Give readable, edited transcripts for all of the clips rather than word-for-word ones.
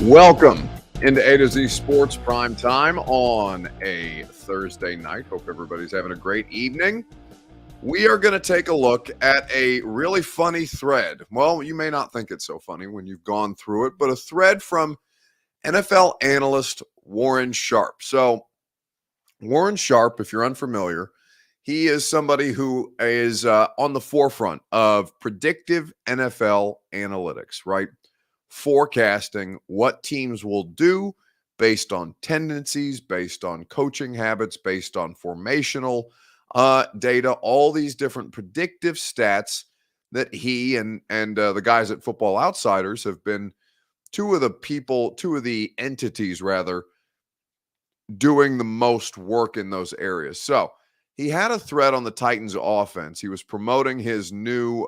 Welcome into A to Z Sports Prime Time on a Thursday night. Hope everybody's having a great evening. We are going to take a look at a really funny thread. Well, you may not think it's so funny when you've gone through it, but a thread from NFL analyst Warren Sharp. So, Warren Sharp, if you're unfamiliar, he is somebody who is on the forefront of predictive NFL analytics, right? Forecasting what teams will do based on tendencies, based on coaching habits, based on formational data, all these different predictive stats that he and the guys at Football Outsiders have been two of the entities rather, doing the most work in those areas. So he had a thread on the Titans offense. He was promoting his new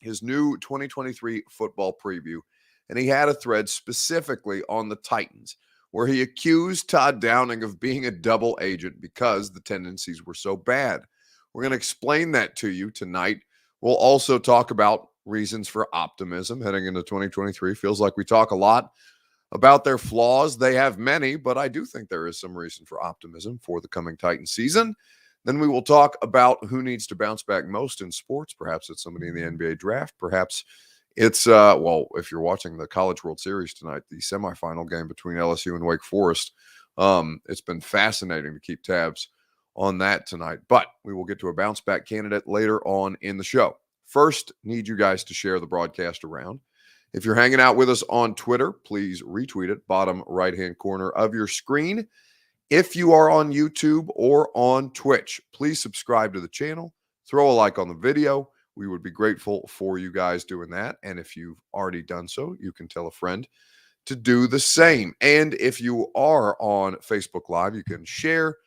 2023 football preview, and he had a thread specifically on the Titans where he accused Todd Downing of being a double agent because the tendencies were so bad. We're going to explain that to you tonight. We'll also talk about reasons for optimism heading into 2023. Feels like we talk a lot about their flaws. They have many, but I do think there is some reason for optimism for the coming Titans season. Then we will talk about who needs to bounce back most in sports. Perhaps it's somebody in the NBA draft. Perhaps it's, if you're watching the College World Series tonight, the semifinal game between LSU and Wake Forest, it's been fascinating to keep tabs on that tonight. But we will get to a bounce back candidate later on in the show. First, need you guys to share the broadcast around. If you're hanging out with us on Twitter, please retweet it, bottom right-hand corner of your screen. If you are on YouTube or on Twitch, please subscribe to the channel, throw a like on the video. We would be grateful for you guys doing that. And if you've already done so, you can tell a friend to do the same. And if you are on Facebook Live, you can share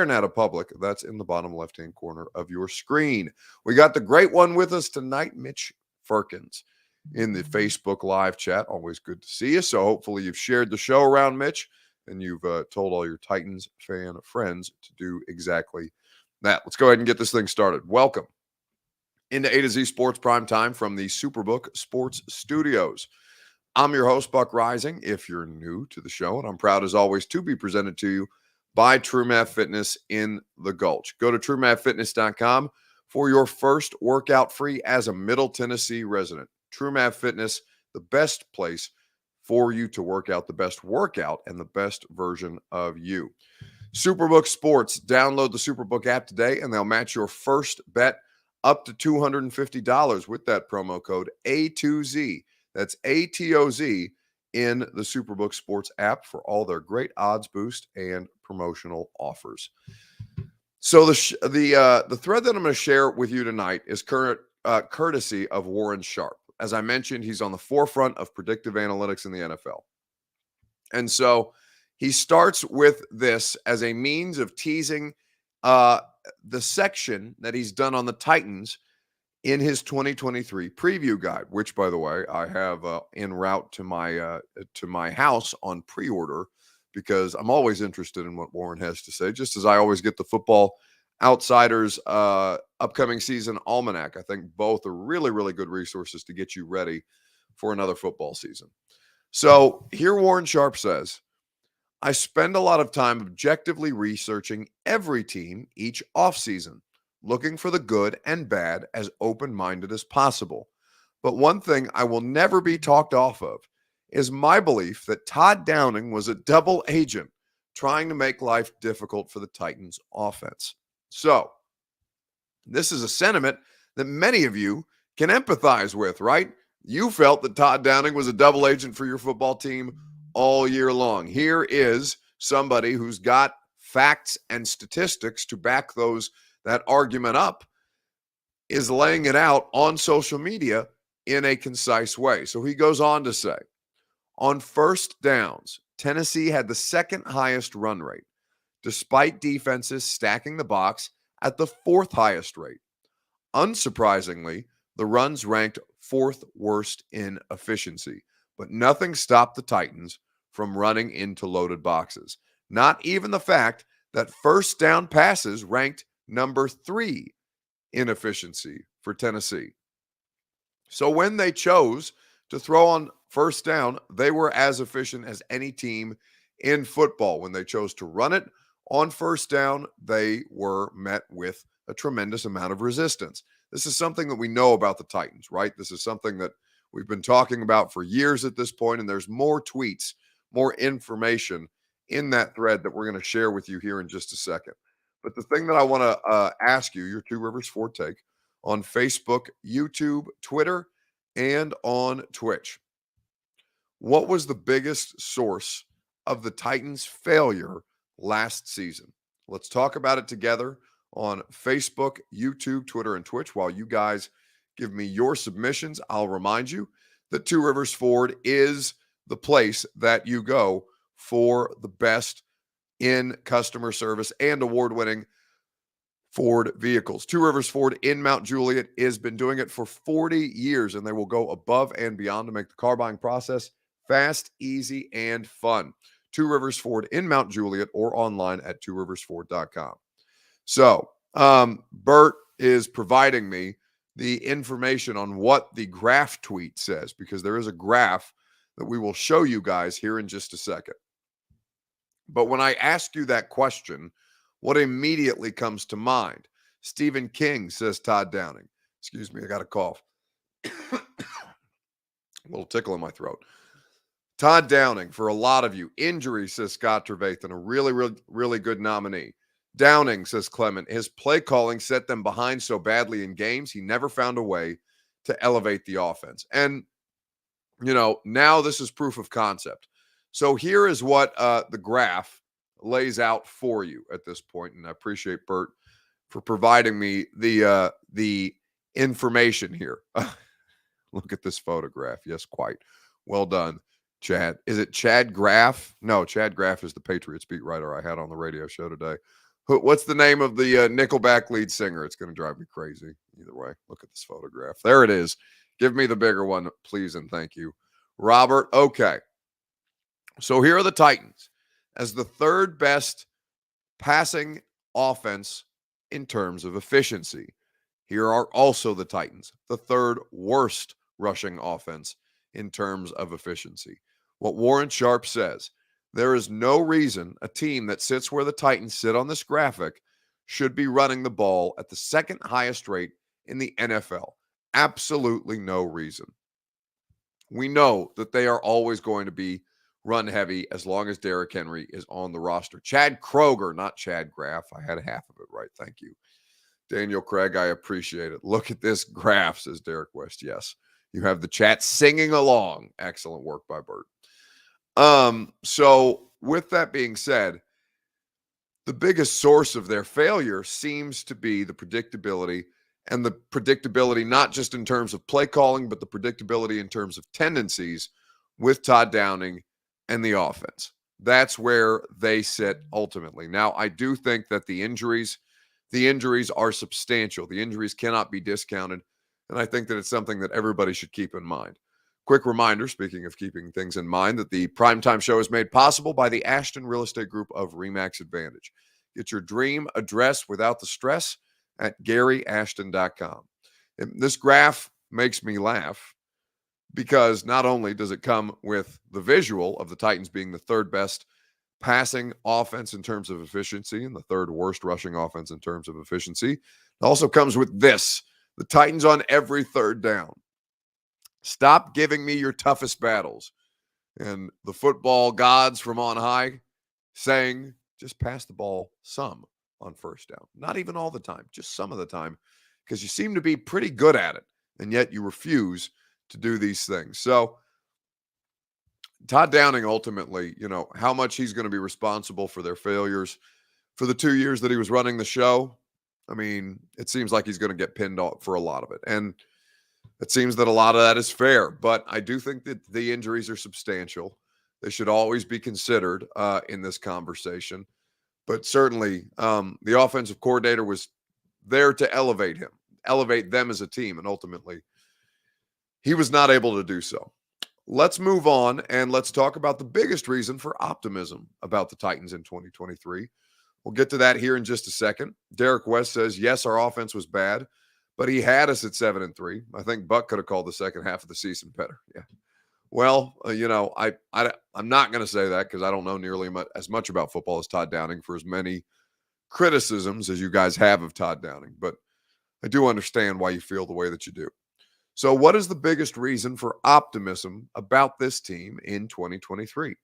now to public. That's in the bottom left-hand corner of your screen. We got the great one with us tonight, Mitch Firkins, in the Facebook Live chat. Always good to see you. So hopefully you've shared the show around, Mitch, and you've told all your Titans fan friends to do exactly that. Let's go ahead and get this thing started. Welcome into A to Z Sports Prime Time from the Superbook Sports Studios. I'm your host, Buck Rising, if you're new to the show, and I'm proud as always to be presented to you by True Math Fitness in the Gulch. Go to truemathfitness.com for your first workout free as a Middle Tennessee resident. True Math Fitness, the best place for you to work out, the best workout and the best version of you. Superbook Sports. Download the Superbook app today, and they'll match your first bet up to $250 with that promo code A2Z. That's ATOZ in the Superbook Sports app for all their great odds boost and promotional offers. So the thread that I'm going to share with you tonight is courtesy of Warren Sharp. As I mentioned, he's on the forefront of predictive analytics in the NFL. And so he starts with this as a means of teasing the section that he's done on the Titans in his 2023 preview guide, which, by the way, I have en route to my house on pre-order because I'm always interested in what Warren has to say, just as I always get the Football Outsiders upcoming season almanac. I think both are really, really good resources to get you ready for another football season. So here Warren Sharp says, I spend a lot of time objectively researching every team each offseason, looking for the good and bad as open-minded as possible. But one thing I will never be talked off of is my belief that Todd Downing was a double agent trying to make life difficult for the Titans offense. So this is a sentiment that many of you can empathize with, right? You felt that Todd Downing was a double agent for your football team all year long. Here is somebody who's got facts and statistics to back that argument up, is laying it out on social media in a concise way. So he goes on to say, on first downs, Tennessee had the second highest run rate, despite defenses stacking the box at the fourth highest rate. Unsurprisingly, the runs ranked fourth worst in efficiency, but nothing stopped the Titans from running into loaded boxes. Not even the fact that first down passes ranked number 3 in efficiency for Tennessee. So when they chose to throw on first down, they were as efficient as any team in football. When they chose to run it on first down, they were met with a tremendous amount of resistance. This is something that we know about the Titans, right? This is something that we've been talking about for years at this point, and there's more tweets, more information in that thread that we're going to share with you here in just a second. But the thing that I want to ask you, your Two Rivers Ford take on Facebook, YouTube, Twitter, and on Twitch. What was the biggest source of the Titans' failure last season? Let's talk about it together on Facebook, YouTube, Twitter, and Twitch. While you guys give me your submissions, I'll remind you that Two Rivers Ford is the place that you go for the best in customer service and award-winning Ford vehicles. Two Rivers Ford in Mount Juliet has been doing it for 40 years, and they will go above and beyond to make the car buying process fast, easy, and fun. Two Rivers Ford in Mount Juliet or online at tworiversford.com. So, Bert is providing me the information on what the graph tweet says, because there is a graph that we will show you guys here in just a second. But when I ask you that question, what immediately comes to mind? Stephen King, says Todd Downing. Excuse me, I got a cough. A little tickle in my throat. Todd Downing, for a lot of you. Injury, says Scott Trevathan, a really good nominee. Downing, says Clement, his play calling set them behind so badly in games, he never found a way to elevate the offense. And, now this is proof of concept. So here is what the graph lays out for you at this point, and I appreciate Bert for providing me the information here. Look at this photograph. Yes, quite. Well done, Chad. Is it Chad Graff? No, Chad Graff is the Patriots beat writer I had on the radio show today. What's the name of the Nickelback lead singer? It's going to drive me crazy. Either way, look at this photograph. There it is. Give me the bigger one, please, and thank you, Robert. Okay. So here are the Titans as the third best passing offense in terms of efficiency. Here are also the Titans, the third worst rushing offense in terms of efficiency. What Warren Sharp says, there is no reason a team that sits where the Titans sit on this graphic should be running the ball at the second highest rate in the NFL. Absolutely no reason. We know that they are always going to be run heavy as long as Derrick Henry is on the roster. Chad Kroger, not Chad Graff. I had half of it right. Thank you. Daniel Craig, I appreciate it. Look at this graph, says Derek West. Yes. You have the chat singing along. Excellent work by Bert. So with that being said, the biggest source of their failure seems to be the predictability, and the predictability not just in terms of play calling, but the predictability in terms of tendencies with Todd Downing and the offense. That's where they sit ultimately. Now, I do think that the injuries are substantial. The injuries cannot be discounted, and I think that it's something that everybody should keep in mind. Quick reminder, speaking of keeping things in mind, that the Primetime Show is made possible by the Ashton Real Estate Group of RE/MAX Advantage. Get your dream address without the stress at GaryAshton.com. And this graph makes me laugh because not only does it come with the visual of the Titans being the third best passing offense in terms of efficiency and the third worst rushing offense in terms of efficiency, it also comes with this: the Titans on every third down. Stop giving me your toughest battles. And the football gods from on high saying, just pass the ball some on first down. Not even all the time, just some of the time, because you seem to be pretty good at it, and yet you refuse to do these things. So Todd Downing, ultimately, how much he's going to be responsible for their failures for the 2 years that he was running the show. I mean, it seems like he's going to get pinned off for a lot of it. And it seems that a lot of that is fair, but I do think that the injuries are substantial. They should always be considered in this conversation. But certainly the offensive coordinator was there to elevate them as a team, and ultimately he was not able to do so. Let's move on and let's talk about the biggest reason for optimism about the Titans in 2023. We'll get to that here in just a second. Derek West says, yes, our offense was bad, but he had us at 7-3. I think Buck could have called the second half of the season better. Yeah. Well, I'm not going to say that because I don't know nearly as much about football as Todd Downing for as many criticisms as you guys have of Todd Downing, but I do understand why you feel the way that you do. So, what is the biggest reason for optimism about this team in 2023?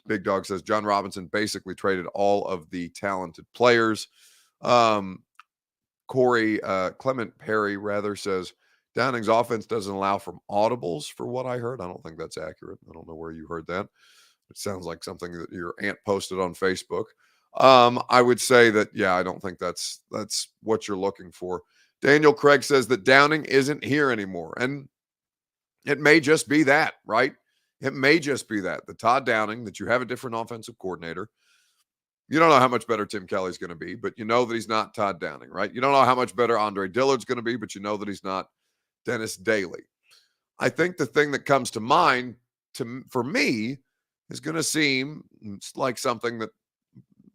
Big Dog says John Robinson basically traded all of the talented players. Clement Perry rather says Downing's offense doesn't allow for audibles for what I heard. I don't think that's accurate. I don't know where you heard that. It sounds like something that your aunt posted on Facebook. I would say that, yeah, I don't think that's what you're looking for. Daniel Craig says that Downing isn't here anymore. And it may just be that, right? It may just be that. The Todd Downing, that you have a different offensive coordinator. You don't know how much better Tim Kelly's going to be, but you know that he's not Todd Downing, right? You don't know how much better Andre Dillard's going to be, but you know that he's not Dennis Daly. I think the thing that comes to mind for me is going to seem like something that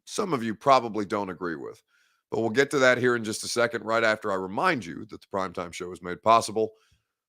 some of you probably don't agree with. But we'll get to that here in just a second, right after I remind you that the Primetime Show is made possible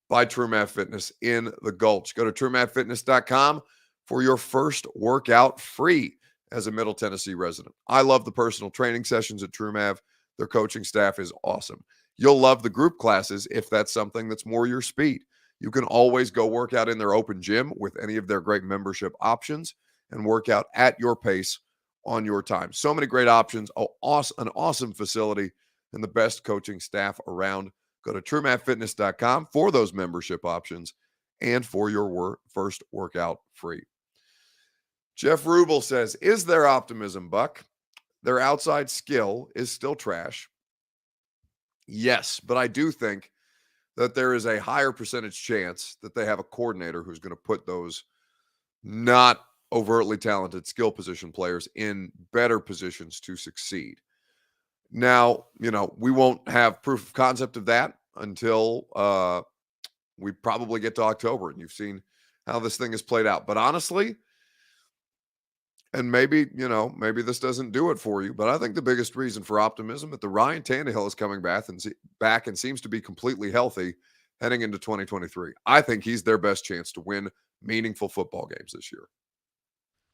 by True Math Fitness in the Gulch. Go to truemathfitness.com for your first workout free as a Middle Tennessee resident. I love the personal training sessions at True Math. Their coaching staff is awesome. You'll love the group classes if that's something that's more your speed. You can always go work out in their open gym with any of their great membership options and work out at your pace on your time. So many great options. An awesome facility and the best coaching staff around. Go to truemathfitness.com for those membership options and for your first workout free. Jeff Rubel says, is there optimism, Buck? Their outside skill is still trash. Yes, but I do think that there is a higher percentage chance that they have a coordinator who's going to put those not overtly talented skill position players in better positions to succeed. Now, we won't have proof of concept of that until we probably get to October, and you've seen how this thing has played out. But honestly, and maybe this doesn't do it for you, but I think the biggest reason for optimism that the Ryan Tannehill is coming back and seems to be completely healthy heading into 2023. I think he's their best chance to win meaningful football games this year.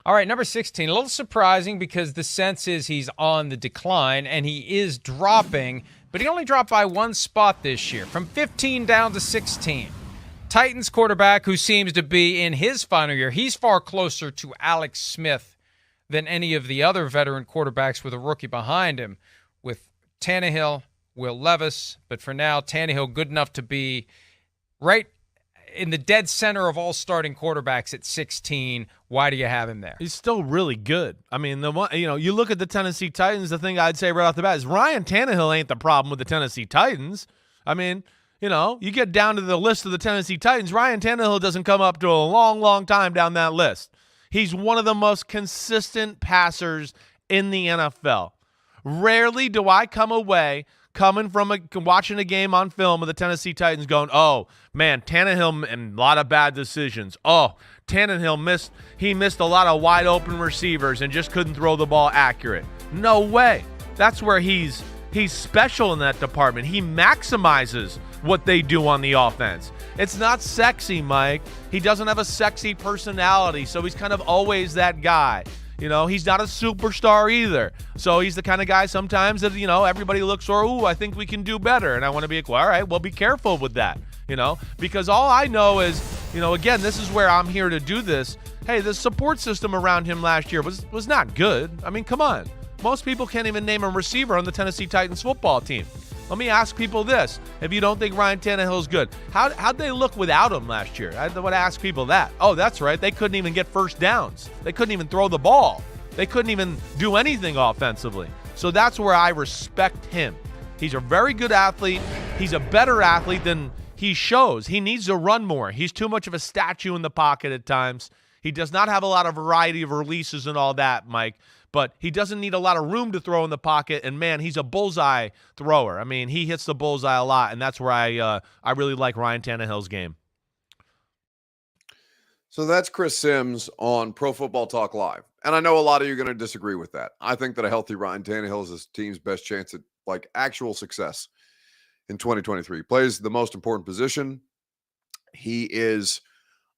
All right, number 16, a little surprising because the sense is he's on the decline, and he is dropping, but he only dropped by one spot this year, from 15 down to 16. Titans quarterback, who seems to be in his final year, he's far closer to Alex Smith than any of the other veteran quarterbacks with a rookie behind him, with Tannehill, Will Levis, but for now, Tannehill good enough to be right in the dead center of all starting quarterbacks at 16. Why do you have him there? He's still really good. I mean, you look at the Tennessee Titans, the thing I'd say right off the bat is Ryan Tannehill ain't the problem with the Tennessee Titans. I mean, you get down to the list of the Tennessee Titans, Ryan Tannehill doesn't come up to a long, long time down that list. He's one of the most consistent passers in the NFL. Rarely do I come away coming from watching a game on film of the Tennessee Titans going, oh, man, Tannehill and a lot of bad decisions. Oh, Tannehill missed a lot of wide open receivers and just couldn't throw the ball accurate. No way. That's where he's special in that department. He maximizes what they do on the offense. It's not sexy, Mike. He doesn't have a sexy personality, so he's kind of always that guy. He's not a superstar either. So he's the kind of guy sometimes that, everybody looks for, ooh, I think we can do better. And I want to be like, well, all right, well, be careful with that, because all I know is, again, this is where I'm here to do this. Hey, the support system around him last year was not good. I mean, come on. Most people can't even name a receiver on the Tennessee Titans football team. Let me ask people this. If you don't think Ryan Tannehill is good, how'd they look without him last year? I want to ask people that. Oh, that's right. They couldn't even get first downs. They couldn't even throw the ball. They couldn't even do anything offensively. So that's where I respect him. He's a very good athlete. He's a better athlete than he shows. He needs to run more. He's too much of a statue in the pocket at times. He does not have a lot of variety of releases and all that, Mike. But he doesn't need a lot of room to throw in the pocket, and, man, he's a bullseye thrower. I mean, he hits the bullseye a lot, and that's where I really like Ryan Tannehill's game. So that's Chris Sims on Pro Football Talk Live. And I know a lot of you are going to disagree with that. I think that a healthy Ryan Tannehill is his team's best chance at, actual success in 2023. He plays the most important position. He is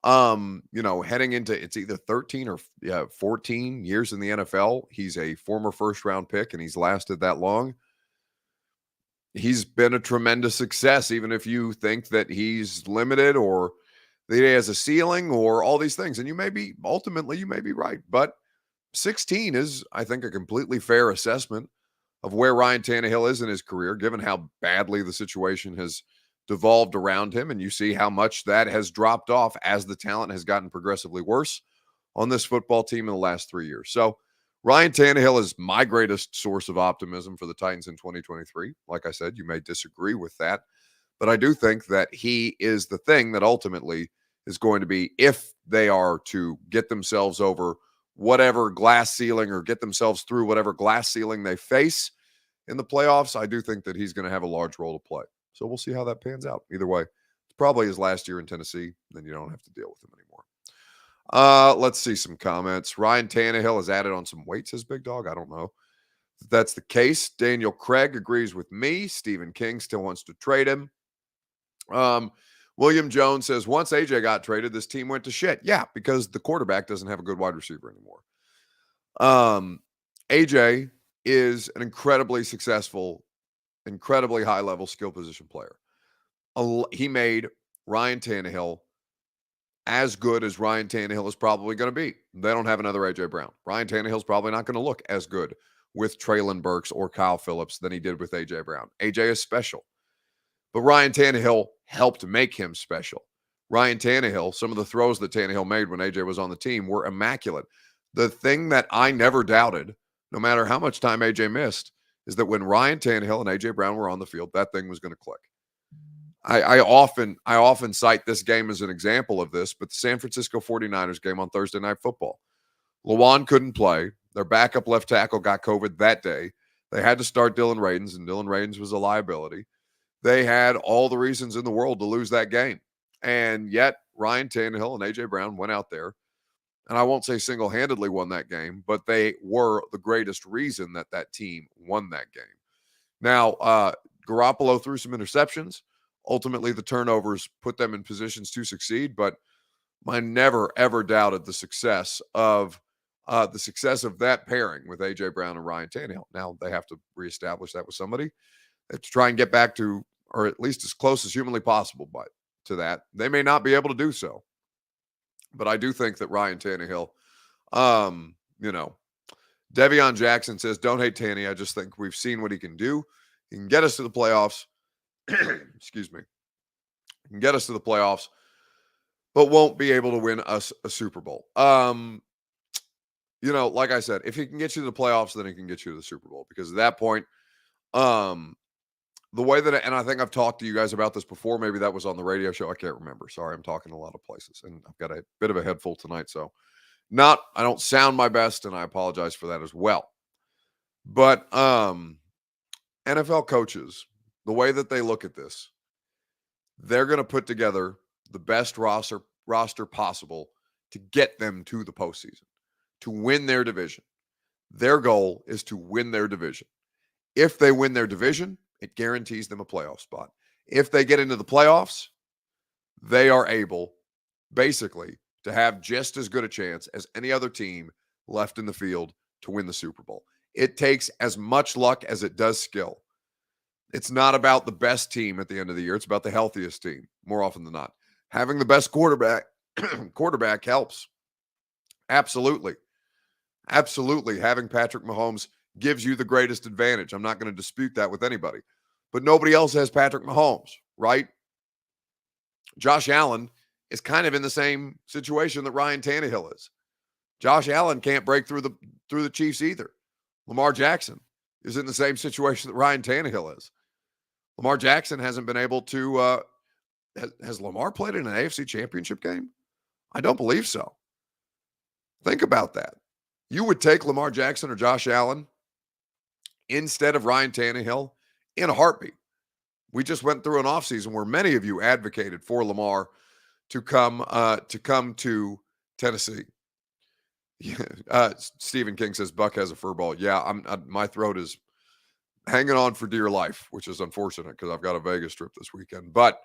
Heading into it's either 13 or 14 years in the NFL. He's a former first round pick and he's lasted that long. He's been a tremendous success, even if you think that he's limited or that he has a ceiling or all these things. And ultimately, you may be right. But 16 is, I think, a completely fair assessment of where Ryan Tannehill is in his career, given how badly the situation has devolved around him. And you see how much that has dropped off as the talent has gotten progressively worse on this football team in the last 3 years. So Ryan Tannehill is my greatest source of optimism for the Titans in 2023. Like I said, you may disagree with that, but I do think that he is the thing that ultimately is going to be, if they are to get themselves over whatever glass ceiling or get themselves through whatever glass ceiling they face in the playoffs, I do think that he's going to have a large role to play. So we'll see how that pans out. Either way, it's probably his last year in Tennessee. Then you don't have to deal with him anymore. Let's see some comments. Ryan Tannehill has added on some weight, says Big Dog. I don't know if that's the case. Daniel Craig agrees with me. Stephen King still wants to trade him. William Jones says, once AJ got traded, this team went to shit. Yeah, because the quarterback doesn't have a good wide receiver anymore. AJ is an incredibly successful, incredibly high-level skill position player. He made Ryan Tannehill as good as Ryan Tannehill is probably going to be. They don't have another A.J. Brown. Ryan Tannehill's probably not going to look as good with Treylon Burks or Kyle Phillips than he did with A.J. Brown. A.J. is special. But Ryan Tannehill helped make him special. Ryan Tannehill, some of the throws that Tannehill made when A.J. was on the team were immaculate. The thing that I never doubted, no matter how much time A.J. missed, is that when Ryan Tannehill and A.J. Brown were on the field, that thing was going to click. I often cite this game as an example of this, but the San Francisco 49ers game on Thursday Night Football. Lawan couldn't play. Their backup left tackle got COVID that day. They had to start Dylan Radins, and Dylan Radins was a liability. They had all the reasons in the world to lose that game. And yet Ryan Tannehill and A.J. Brown went out there, and I won't say single-handedly won that game, but they were the greatest reason that that team won that game. Now, Garoppolo threw some interceptions. Ultimately, the turnovers put them in positions to succeed, but I never, ever doubted the success of that pairing with A.J. Brown and Ryan Tannehill. Now, they have to reestablish that with somebody. They have to try and get back to, or at least as close as humanly possible to that. They may not be able to do so, but I do think that Ryan Tannehill, Devion Jackson says, don't hate Tanny. I just think we've seen what he can do. He can get us to the playoffs. Excuse me. He can get us to the playoffs, but won't be able to win us a Super Bowl. Like I said, if he can get you to the playoffs, then he can get you to the Super Bowl, because at that point, the way that, and I think I've talked to you guys about this before, maybe that was on the radio show. I can't remember. Sorry. I'm talking a lot of places and I've got a bit of a head full tonight. So I don't sound my best, and I apologize for that as well. But, NFL coaches, the way that they look at this, they're going to put together the best roster possible to get them to the postseason, to win their division. Their goal is to win their division. If they win their division, it guarantees them a playoff spot. If they get into the playoffs, they are able, basically, to have just as good a chance as any other team left in the field to win the Super Bowl. It takes as much luck as it does skill. It's not about the best team at the end of the year. It's about the healthiest team, more often than not. Having the best quarterback helps. Absolutely. Absolutely. Having Patrick Mahomes gives you the greatest advantage. I'm not going to dispute that with anybody. But nobody else has Patrick Mahomes, right? Josh Allen is kind of in the same situation that Ryan Tannehill is. Josh Allen can't break through the Chiefs either. Lamar Jackson is in the same situation that Ryan Tannehill is. Lamar Jackson hasn't been able to has Lamar played in an AFC championship game? I don't believe so. Think about that. You would take Lamar Jackson or Josh Allen instead of Ryan Tannehill in a heartbeat. We just went through an offseason where many of you advocated for Lamar to come to Tennessee. Yeah, Stephen King says Buck has a fur ball. Yeah, my throat is hanging on for dear life, which is unfortunate because I've got a Vegas trip this weekend. But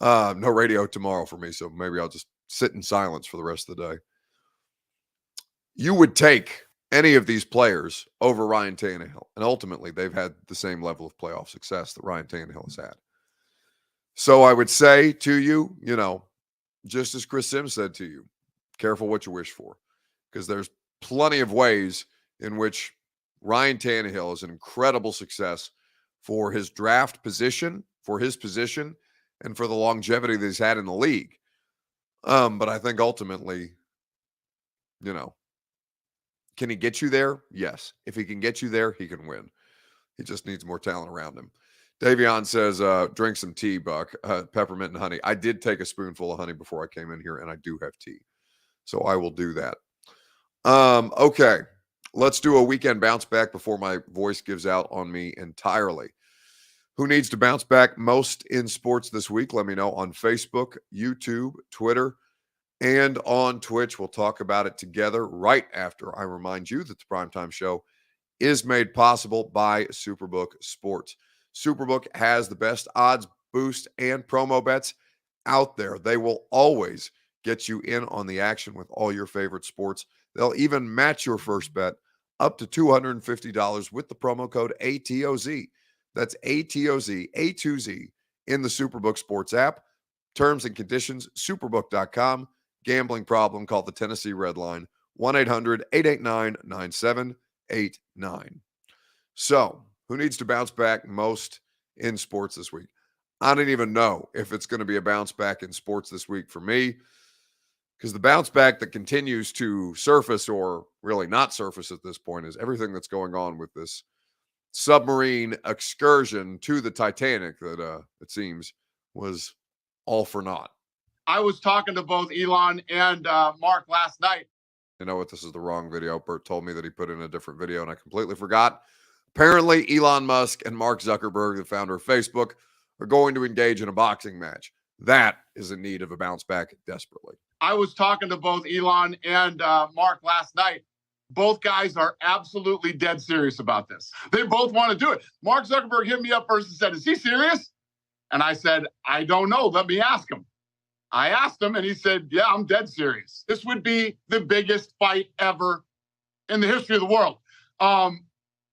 no radio tomorrow for me, so maybe I'll just sit in silence for the rest of the day. You would take any of these players over Ryan Tannehill, and ultimately they've had the same level of playoff success that Ryan Tannehill has had. So I would say to you, just as Chris Sims said to you, careful what you wish for, because there's plenty of ways in which Ryan Tannehill is an incredible success for his draft position, for his position, and for the longevity that he's had in the league. But I think ultimately, can he get you there? Yes. If he can get you there, he can win. He just needs more talent around him. Davion says, drink some tea, Buck, peppermint and honey. I did take a spoonful of honey before I came in here, and I do have tea. So I will do that. Okay. Let's do a weekend bounce back before my voice gives out on me entirely. Who needs to bounce back most in sports this week? Let me know on Facebook, YouTube, Twitter, and on Twitch. We'll talk about it together right after I remind you that the Primetime Show is made possible by Superbook Sports. Superbook has the best odds, boost, and promo bets out there. They will always get you in on the action with all your favorite sports. They'll even match your first bet up to $250 with the promo code ATOZ. That's ATOZ, A2Z, in the Superbook Sports app. Terms and conditions, superbook.com. Gambling problem, call the Tennessee Red Line, 1-800-889-9789. So, who needs to bounce back most in sports this week? I don't even know if it's going to be a bounce back in sports this week for me, because the bounce back that continues to surface, or really not surface at this point, is everything that's going on with this submarine excursion to the Titanic that it seems was all for naught. I was talking to both Elon and Mark last night. You know what? This is the wrong video. Bert told me that he put in a different video, and I completely forgot. Apparently, Elon Musk and Mark Zuckerberg, the founder of Facebook, are going to engage in a boxing match. That is in need of a bounce back desperately. I was talking to both Elon and Mark last night. Both guys are absolutely dead serious about this. They both want to do it. Mark Zuckerberg hit me up first and said, "Is he serious?" And I said, "I don't know. Let me ask him." I asked him, and he said, "Yeah, I'm dead serious. This would be the biggest fight ever in the history of the world.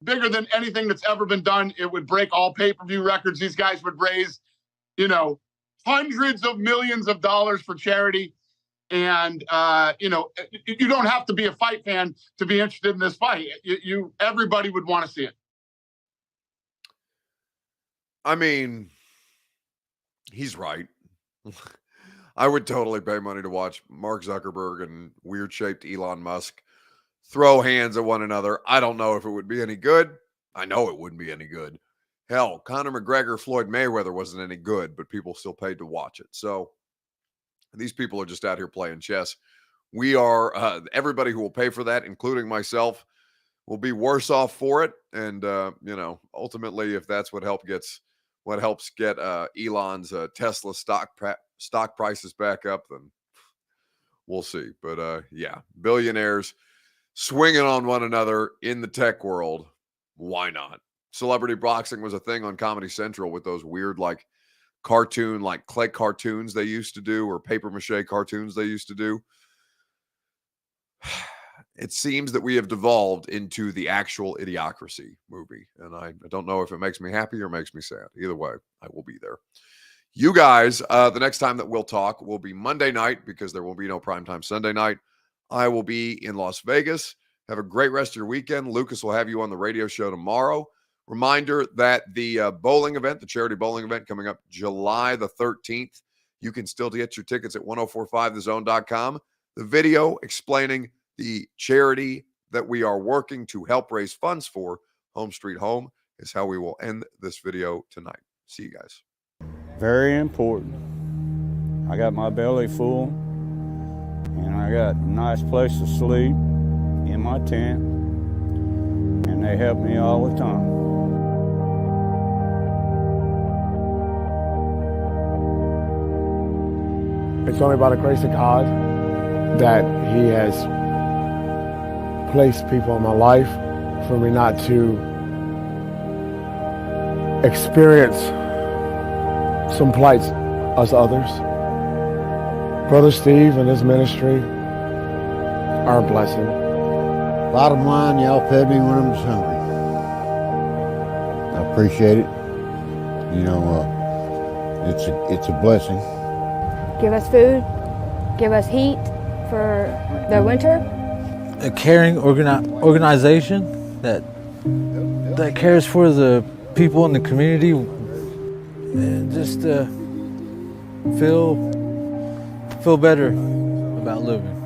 Bigger than anything that's ever been done. It would break all pay-per-view records. These guys would raise, hundreds of millions of dollars for charity. And, you don't have to be a fight fan to be interested in this fight. Everybody would want to see it." I mean, he's right. I would totally pay money to watch Mark Zuckerberg and weird-shaped Elon Musk throw hands at one another. I don't know if it would be any good. I know it wouldn't be any good. Hell, Conor McGregor, Floyd Mayweather wasn't any good, but people still paid to watch it. So these people are just out here playing chess. We are, everybody who will pay for that, including myself, will be worse off for it. And, ultimately, if that's what helps get Elon's Tesla stock prices back up, then we'll see. But billionaires swinging on one another in the tech world. Why not? Celebrity boxing was a thing on Comedy Central with those weird, cartoon, clay cartoons they used to do, or paper mache cartoons they used to do. It seems that we have devolved into the actual Idiocracy movie. And I don't know if it makes me happy or makes me sad. Either way, I will be there. You guys, the next time that we'll talk will be Monday night, because there will be no primetime Sunday night. I will be in Las Vegas. Have a great rest of your weekend. Lucas will have you on the radio show tomorrow. Reminder that the bowling event, the charity bowling event coming up July the 13th, you can still get your tickets at 1045thezone.com. The video explaining the charity that we are working to help raise funds for, Home Street Home, is how we will end this video tonight. See you guys. Very important. I got my belly full, and I got a nice place to sleep in my tent, and they help me all the time. It's only by the grace of God that He has placed people in my life for me not to experience some plights as others. Brother Steve and his ministry are a blessing. Bottom line, y'all fed me when I was hungry. I appreciate it. You know, it's a blessing. Give us food, give us heat for the winter. A caring organization that cares for the people in the community and just feel better about living.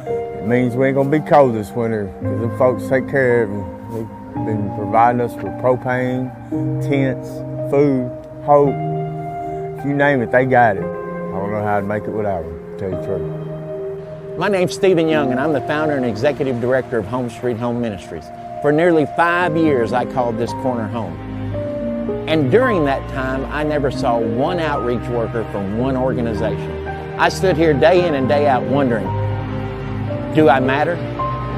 It means we ain't gonna be cold this winter because them folks take care of them. They've been providing us with propane, tents, food, hope. If you name it, they got it. I don't know how to make it without them, to tell you the truth. My name's Stephen Young, and I'm the founder and executive director of Home Street Home Ministries. For nearly 5 years, I called this corner home. And during that time, I never saw one outreach worker from one organization. I stood here day in and day out wondering, do I matter?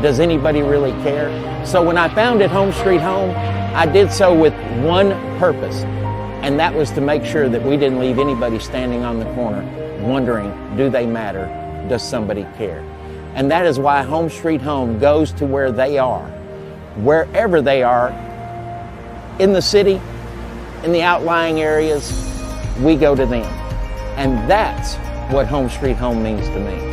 Does anybody really care? So when I founded Home Street Home, I did so with one purpose, and that was to make sure that we didn't leave anybody standing on the corner wondering, do they matter? Does somebody care? And that is why Home Street Home goes to where they are, wherever they are, in the city, in the outlying areas, we go to them. And that's what Home Street Home means to me.